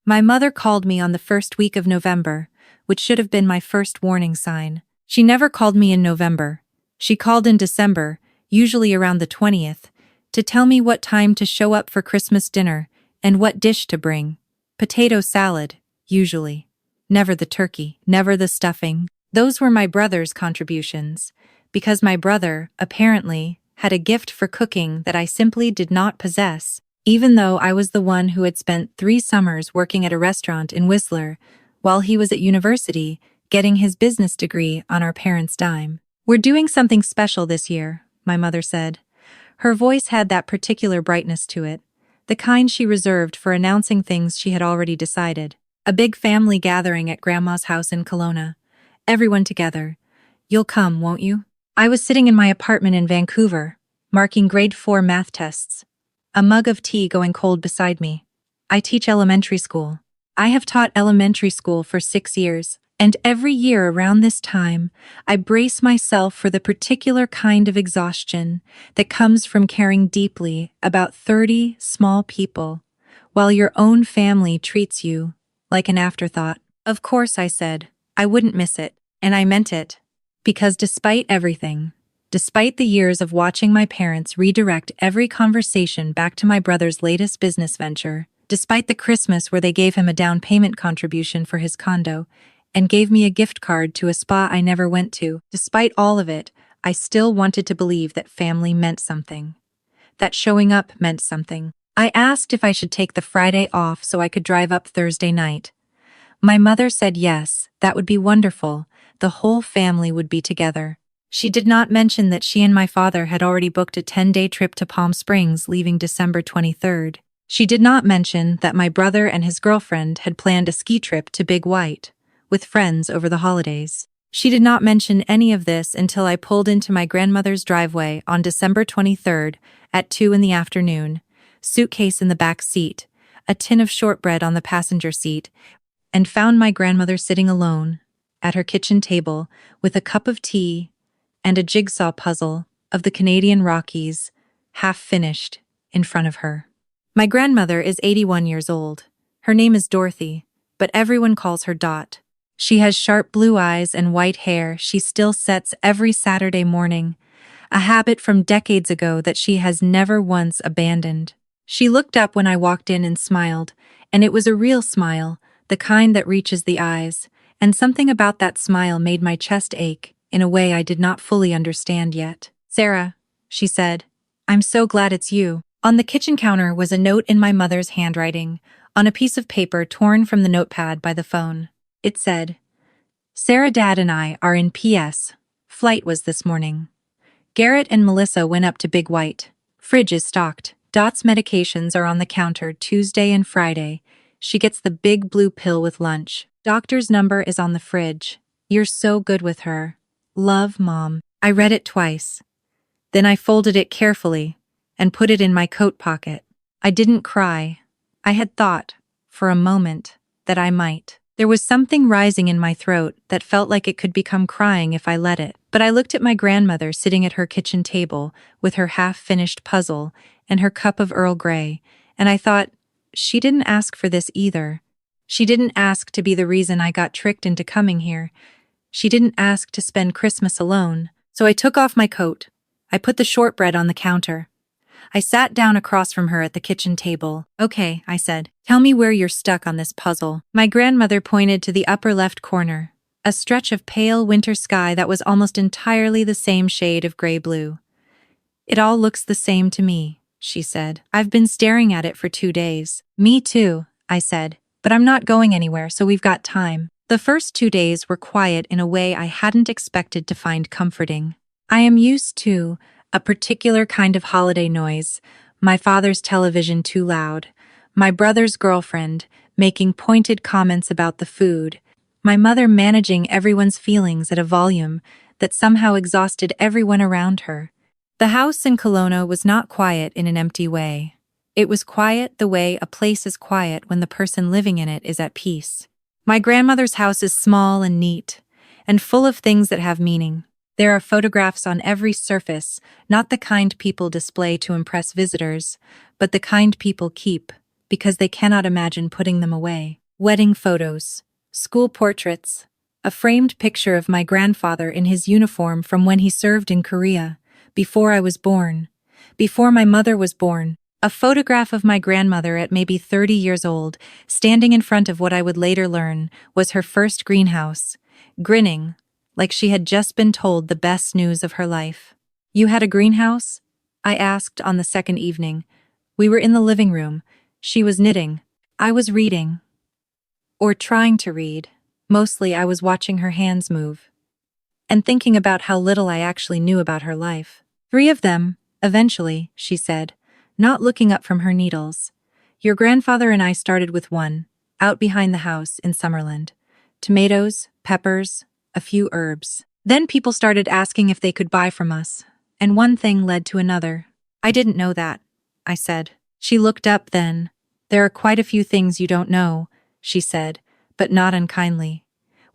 My mother called me on the first week of November, which should have been my first warning sign. She never called me in November. She called in December, usually around the 20th, to tell me what time to show up for Christmas dinner and what dish to bring. Potato salad, usually. Never the turkey, never the stuffing. Those were my brother's contributions, because my brother, apparently, had a gift for cooking that I simply did not possess, even though I was the one who had spent 3 summers working at a restaurant in Whistler, while he was at university, getting his business degree on our parents' dime. "We're doing something special this year," my mother said. Her voice had that particular brightness to it, the kind she reserved for announcing things she had already decided. "A big family gathering at Grandma's house in Kelowna. Everyone together. You'll come, won't you?" I was sitting in my apartment in Vancouver, marking grade 4 math tests, a mug of tea going cold beside me. I teach elementary school. I have taught elementary school for 6 years, and every year around this time, I brace myself for the particular kind of exhaustion that comes from caring deeply about 30 small people, while your own family treats you like an afterthought. Of course, I said, I wouldn't miss it, and I meant it. Because despite everything, despite the years of watching my parents redirect every conversation back to my brother's latest business venture, despite the Christmas where they gave him a down payment contribution for his condo and gave me a gift card to a spa I never went to, despite all of it, I still wanted to believe that family meant something, that showing up meant something. I asked if I should take the Friday off so I could drive up Thursday night. My mother said yes, that would be wonderful. The whole family would be together. She did not mention that she and my father had already booked a 10-day trip to Palm Springs leaving December 23rd. She did not mention that my brother and his girlfriend had planned a ski trip to Big White, with friends over the holidays. She did not mention any of this until I pulled into my grandmother's driveway on December 23rd at 2 in the afternoon, suitcase in the back seat, a tin of shortbread on the passenger seat, and found my grandmother sitting alone at her kitchen table with a cup of tea and a jigsaw puzzle of the Canadian Rockies, half finished, in front of her. My grandmother is 81 years old. Her name is Dorothy, but everyone calls her Dot. She has sharp blue eyes and white hair she still sets every Saturday morning, a habit from decades ago that she has never once abandoned. She looked up when I walked in and smiled, and it was a real smile, the kind that reaches the eyes, and something about that smile made my chest ache in a way I did not fully understand yet. "Sarah," she said, "I'm so glad it's you." On the kitchen counter was a note in my mother's handwriting, on a piece of paper torn from the notepad by the phone. It said, "Sarah, Dad and I are in PS. Flight was this morning. Garrett and Melissa went up to Big White. Fridge is stocked. Dot's medications are on the counter Tuesday and Friday. She gets the big blue pill with lunch. Doctor's number is on the fridge. You're so good with her. Love, Mom." I read it twice. Then I folded it carefully and put it in my coat pocket. I didn't cry. I had thought, for a moment, that I might. There was something rising in my throat that felt like it could become crying if I let it. But I looked at my grandmother sitting at her kitchen table with her half-finished puzzle and her cup of Earl Grey, and I thought, she didn't ask for this either. She didn't ask to be the reason I got tricked into coming here. She didn't ask to spend Christmas alone. So I took off my coat. I put the shortbread on the counter. I sat down across from her at the kitchen table. "Okay," I said, "tell me where you're stuck on this puzzle." My grandmother pointed to the upper left corner, a stretch of pale winter sky that was almost entirely the same shade of gray-blue. "It all looks the same to me," she said. "I've been staring at it for 2 days." "Me too," I said, "but I'm not going anywhere, so we've got time." The first 2 days were quiet in a way I hadn't expected to find comforting. I am used to a particular kind of holiday noise, my father's television too loud, my brother's girlfriend making pointed comments about the food, my mother managing everyone's feelings at a volume that somehow exhausted everyone around her. The house in Kelowna was not quiet in an empty way. It was quiet the way a place is quiet when the person living in it is at peace. My grandmother's house is small and neat, and full of things that have meaning. There are photographs on every surface, not the kind people display to impress visitors, but the kind people keep, because they cannot imagine putting them away. Wedding photos, school portraits, a framed picture of my grandfather in his uniform from when he served in Korea, before I was born, before my mother was born, a photograph of my grandmother at maybe 30 years old, standing in front of what I would later learn was her first greenhouse, grinning, like she had just been told the best news of her life. "You had a greenhouse?" I asked on the second evening. We were in the living room. She was knitting. I was reading. Or trying to read. Mostly I was watching her hands move. And thinking about how little I actually knew about her life. "3 of them, eventually," she said, not looking up from her needles. "Your grandfather and I started with one, out behind the house in Summerland. Tomatoes, peppers, a few herbs. Then people started asking if they could buy from us, and one thing led to another." "I didn't know that," I said. She looked up then. "There are quite a few things you don't know," she said, but not unkindly.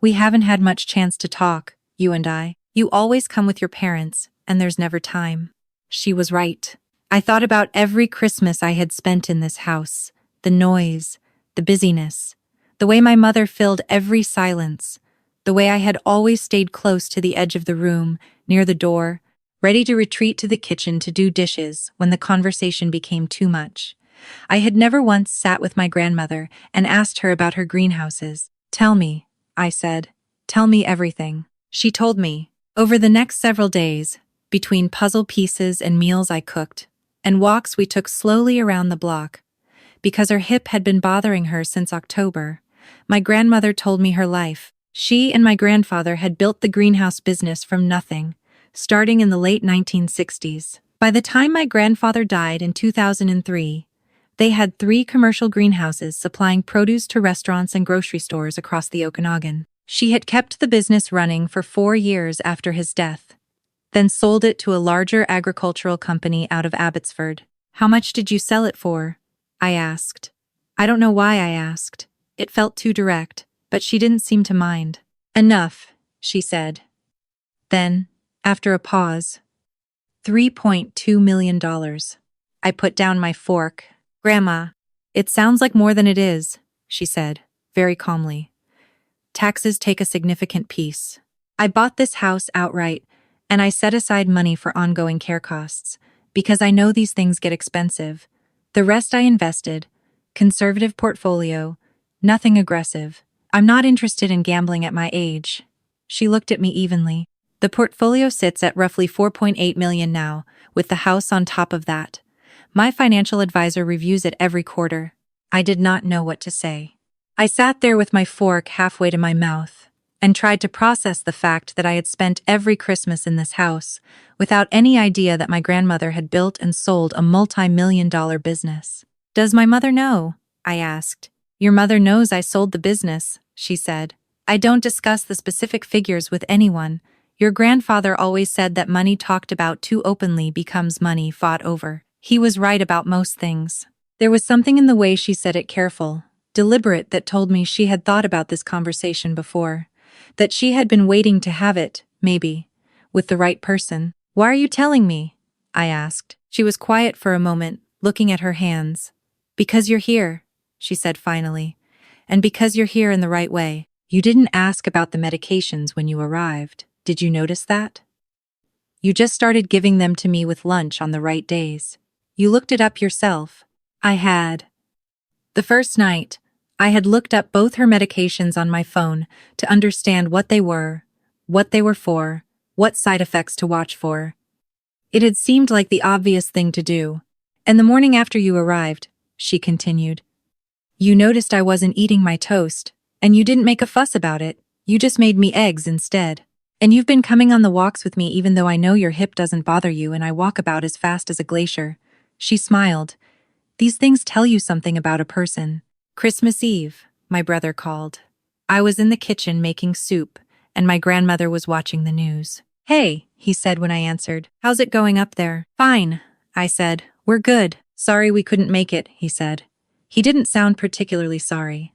"We haven't had much chance to talk, you and I. You always come with your parents, and there's never time." She was right. I thought about every Christmas I had spent in this house, the noise, the busyness, the way my mother filled every silence, the way I had always stayed close to the edge of the room, near the door, ready to retreat to the kitchen to do dishes when the conversation became too much. I had never once sat with my grandmother and asked her about her greenhouses. "Tell me," I said. "Tell me everything." She told me. Over the next several days, between puzzle pieces and meals I cooked, and walks we took slowly around the block, because her hip had been bothering her since October, my grandmother told me her life. She and my grandfather had built the greenhouse business from nothing, starting in the late 1960s. By the time my grandfather died in 2003, they had 3 commercial greenhouses supplying produce to restaurants and grocery stores across the Okanagan. She had kept the business running for 4 years after his death, then sold it to a larger agricultural company out of Abbotsford. "How much did you sell it for?" I asked. I don't know why I asked. It felt too direct, but she didn't seem to mind. "Enough," she said. Then, after a pause, $3.2 million. I put down my fork. "Grandma, it sounds like more than it is," she said, very calmly. "Taxes take a significant piece. I bought this house outright, and I set aside money for ongoing care costs, because I know these things get expensive. The rest I invested, conservative portfolio, nothing aggressive. I'm not interested in gambling at my age." She looked at me evenly. "The portfolio sits at roughly 4.8 million now, with the house on top of that. My financial advisor reviews it every quarter." I did not know what to say. I sat there with my fork halfway to my mouth, and tried to process the fact that I had spent every Christmas in this house, without any idea that my grandmother had built and sold a multi-million-dollar business. "Does my mother know?" I asked. "Your mother knows I sold the business," she said. "I don't discuss the specific figures with anyone. Your grandfather always said that money talked about too openly becomes money fought over. He was right about most things." There was something in the way she said it, careful, deliberate, that told me she had thought about this conversation before. That she had been waiting to have it, maybe, with the right person. "Why are you telling me?" I asked. She was quiet for a moment, looking at her hands. "Because you're here," she said finally. "And because you're here in the right way. You didn't ask about the medications when you arrived. Did you notice that? You just started giving them to me with lunch on the right days. You looked it up yourself." I had. The first night, I had looked up both her medications on my phone to understand what they were for, what side effects to watch for. It had seemed like the obvious thing to do. "And the morning after you arrived," she continued, "you noticed I wasn't eating my toast, and you didn't make a fuss about it. You just made me eggs instead. And you've been coming on the walks with me even though I know your hip doesn't bother you and I walk about as fast as a glacier." She smiled. "These things tell you something about a person." Christmas Eve, my brother called. I was in the kitchen making soup, and my grandmother was watching the news. "Hey," he said when I answered. "How's it going up there?" "Fine," I said. "We're good." "Sorry we couldn't make it," he said. He didn't sound particularly sorry.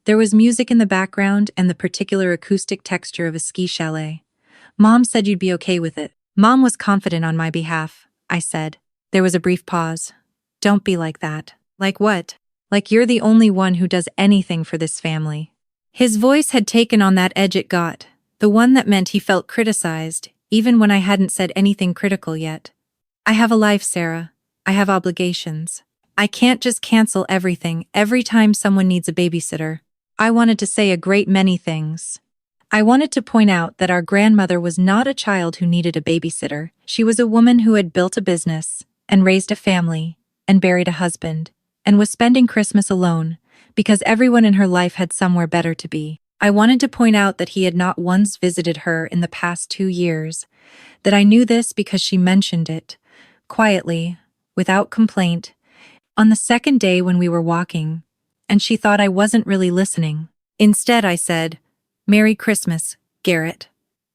There was music in the background and the particular acoustic texture of a ski chalet. "Mom said you'd be okay with it." "Mom was confident on my behalf," I said. There was a brief pause. "Don't be like that." "Like what?" Like you're the only one who does anything for this family. His voice had taken on that edge it got, the one that meant he felt criticized, even when I hadn't said anything critical yet. I have a life, Sarah. I have obligations. I can't just cancel everything every time someone needs a babysitter. I wanted to say a great many things. I wanted to point out that our grandmother was not a child who needed a babysitter. She was a woman who had built a business, and raised a family, and buried a husband, and was spending Christmas alone, because everyone in her life had somewhere better to be. I wanted to point out that he had not once visited her in the past 2 years, that I knew this because she mentioned it, quietly, without complaint, on the second day when we were walking, and she thought I wasn't really listening. Instead, I said, "Merry Christmas, Garrett."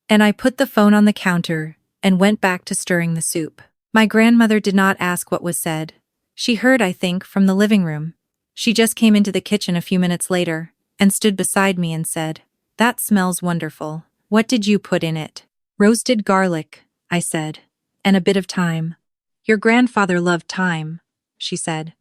And I put the phone on the counter and went back to stirring the soup. My grandmother did not ask what was said. She heard, I think, from the living room. She just came into the kitchen a few minutes later and stood beside me and said, "That smells wonderful. What did you put in it?" "Roasted garlic," I said, "and a bit of thyme." "Your grandfather loved thyme," she said.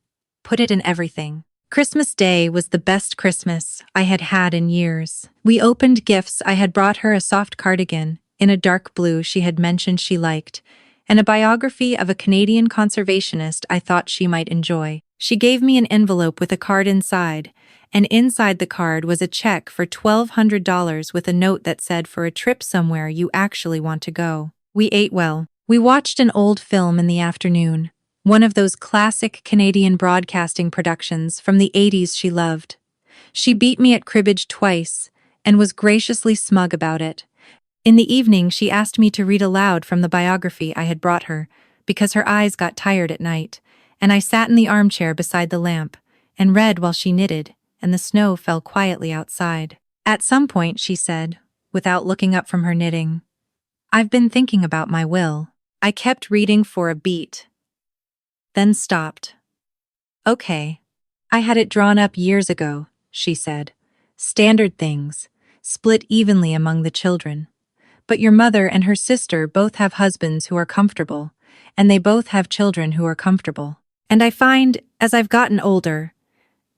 "Put it in everything." Christmas Day was the best Christmas I had had in years. We opened gifts. I had brought her a soft cardigan in a dark blue she had mentioned she liked, and a biography of a Canadian conservationist I thought she might enjoy. She gave me an envelope with a card inside, and inside the card was a check for $1,200 with a note that said, "For a trip somewhere you actually want to go." We ate well. We watched an old film in the afternoon, one of those classic Canadian broadcasting productions from the 80s she loved. She beat me at cribbage twice and was graciously smug about it. In the evening, she asked me to read aloud from the biography I had brought her, because her eyes got tired at night, and I sat in the armchair beside the lamp and read while she knitted, and the snow fell quietly outside. At some point, she said, without looking up from her knitting, "I've been thinking about my will." I kept reading for a beat, then stopped. "Okay. I had it drawn up years ago," she said. "Standard things, split evenly among the children. But your mother and her sister both have husbands who are comfortable, and they both have children who are comfortable. And I find, as I've gotten older,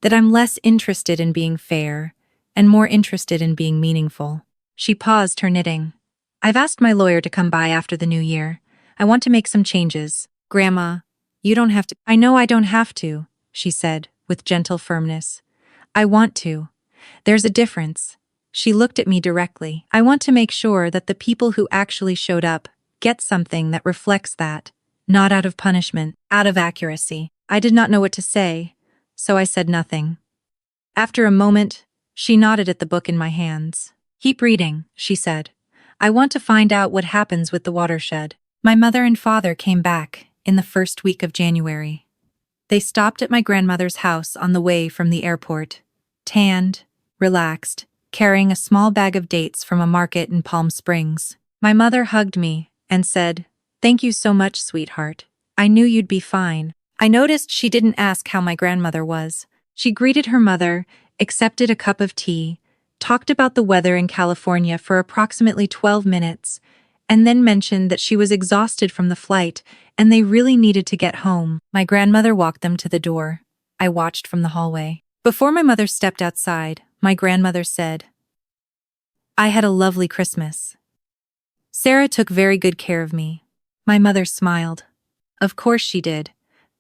that I'm less interested in being fair and more interested in being meaningful." She paused her knitting. "I've asked my lawyer to come by after the new year. I want to make some changes." "Grandma, you don't have to." "I know I don't have to," she said, with gentle firmness. "I want to. There's a difference." She looked at me directly. "I want to make sure that the people who actually showed up get something that reflects that, not out of punishment, out of accuracy." I did not know what to say, so I said nothing. After a moment, she nodded at the book in my hands. "Keep reading," she said. "I want to find out what happens with the watershed." My mother and father came back in the first week of January. They stopped at my grandmother's house on the way from the airport, tanned, relaxed, carrying a small bag of dates from a market in Palm Springs. My mother hugged me and said, "Thank you so much, sweetheart. I knew you'd be fine." I noticed she didn't ask how my grandmother was. She greeted her mother, accepted a cup of tea, talked about the weather in California for approximately 12 minutes, and then mentioned that she was exhausted from the flight and they really needed to get home. My grandmother walked them to the door. I watched from the hallway. Before my mother stepped outside, my grandmother said, "I had a lovely Christmas. Sarah took very good care of me." My mother smiled. "Of course she did.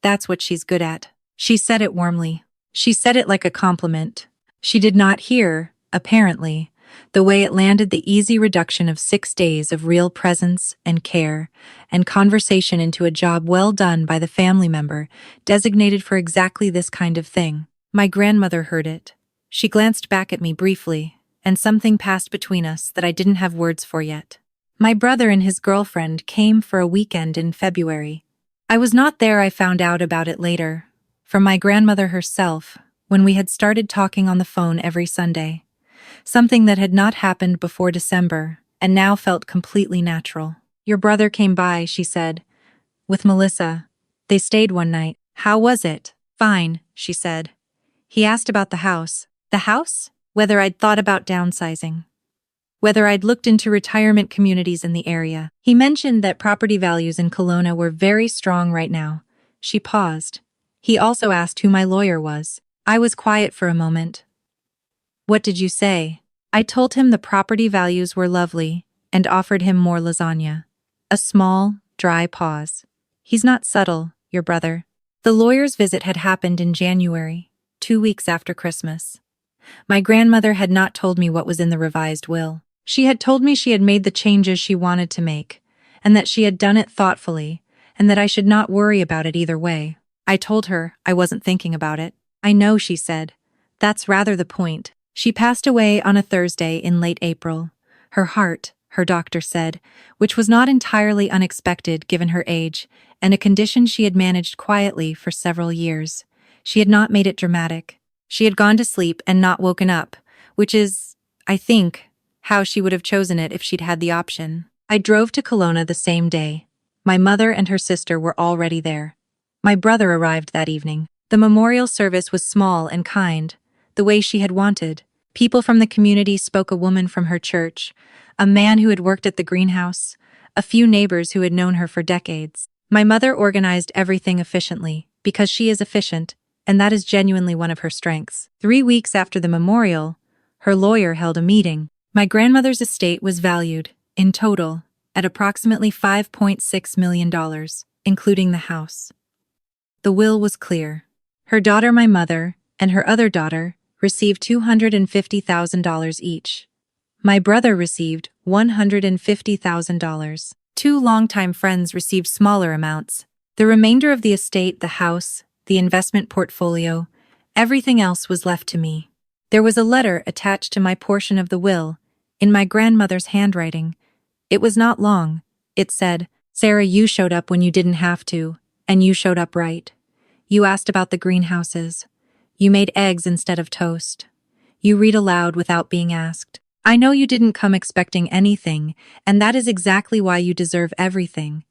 That's what she's good at." She said it warmly. She said it like a compliment. She did not hear, apparently, the way it landed the easy reduction of 6 days of real presence and care and conversation into a job well done by the family member designated for exactly this kind of thing. My grandmother heard it. She glanced back at me briefly, and something passed between us that I didn't have words for yet. My brother and his girlfriend came for a weekend in February. I was not there. I found out about it later, from my grandmother herself, when we had started talking on the phone every Sunday. Something that had not happened before December, and now felt completely natural. "Your brother came by," she said, "with Melissa. They stayed one night." "How was it?" "Fine," she said. "He asked about the house." "The house?" Whether I'd thought about downsizing. Whether I'd looked into retirement communities in the area. He mentioned that property values in Kelowna were very strong right now. She paused. He also asked who my lawyer was. I was quiet for a moment. What did you say? I told him the property values were lovely and offered him more lasagna. A small, dry pause. He's not subtle, your brother. The lawyer's visit had happened in January, 2 weeks after Christmas. My grandmother had not told me what was in the revised will. She had told me she had made the changes she wanted to make, and that she had done it thoughtfully, and that I should not worry about it either way. I told her I wasn't thinking about it. I know, she said. That's rather the point. She passed away on a Thursday in late April. Her heart, her doctor said, which was not entirely unexpected given her age, and a condition she had managed quietly for several years. She had not made it dramatic. She had gone to sleep and not woken up, which is, I think, how she would have chosen it if she'd had the option. I drove to Kelowna the same day. My mother and her sister were already there. My brother arrived that evening. The memorial service was small and kind, the way she had wanted. People from the community spoke, a woman from her church, a man who had worked at the greenhouse, a few neighbors who had known her for decades. My mother organized everything efficiently, because she is efficient, and that is genuinely one of her strengths. 3 weeks after the memorial, her lawyer held a meeting. My grandmother's estate was valued, in total, at approximately $5.6 million, including the house. The will was clear. Her daughter, my mother, and her other daughter received $250,000 each. My brother received $150,000. 2 longtime friends received smaller amounts. The remainder of the estate, the house, the investment portfolio, everything else was left to me. There was a letter attached to my portion of the will, in my grandmother's handwriting. It was not long. It said, "Sarah, you showed up when you didn't have to, and you showed up right. You asked about the greenhouses. You made eggs instead of toast. You read aloud without being asked. I know you didn't come expecting anything, and that is exactly why you deserve everything.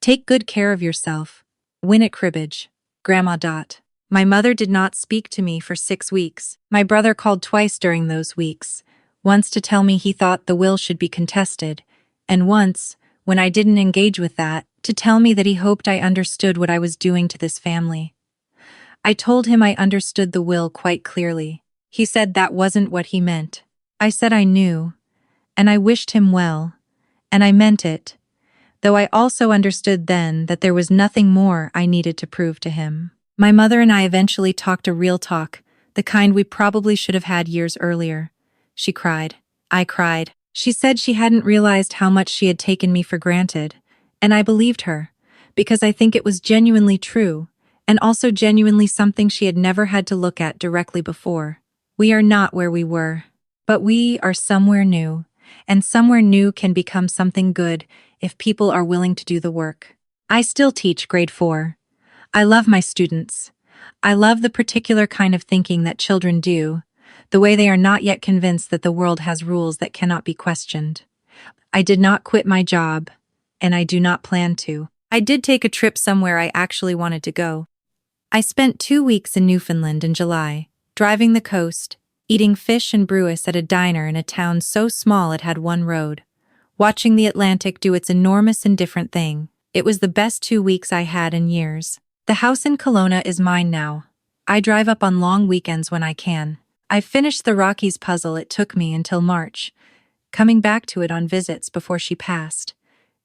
Take good care of yourself. Win at cribbage. Grandma. My mother did not speak to me for 6 weeks. My brother called twice during those weeks, once to tell me he thought the will should be contested, and once, when I didn't engage with that, to tell me that he hoped I understood what I was doing to this family. I told him I understood the will quite clearly. He said that wasn't what he meant. I said I knew, and I wished him well, and I meant it, though I also understood then that there was nothing more I needed to prove to him. My mother and I eventually talked a real talk, the kind we probably should have had years earlier. She cried. I cried. She said she hadn't realized how much she had taken me for granted, and I believed her, because I think it was genuinely true, and also genuinely something she had never had to look at directly before. We are not where we were, but we are somewhere new, and somewhere new can become something good if people are willing to do the work. I still teach grade 4. I love my students. I love the particular kind of thinking that children do, the way they are not yet convinced that the world has rules that cannot be questioned. I did not quit my job, and I do not plan to. I did take a trip somewhere I actually wanted to go. I spent 2 weeks in Newfoundland in July, driving the coast, eating fish and brewis at a diner in a town so small it had one road, watching the Atlantic do its enormous and different thing. It was the best 2 weeks I had in years. The house in Kelowna is mine now. I drive up on long weekends when I can. I finished the Rockies puzzle it took me until March, coming back to it on visits before she passed,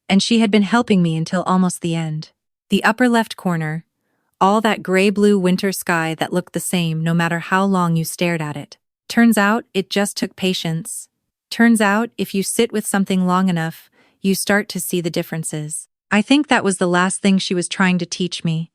and she had been helping me until almost the end. The upper left corner, all that gray-blue winter sky that looked the same no matter how long you stared at it. Turns out it just took patience. Turns out if you sit with something long enough, you start to see the differences. I think that was the last thing she was trying to teach me,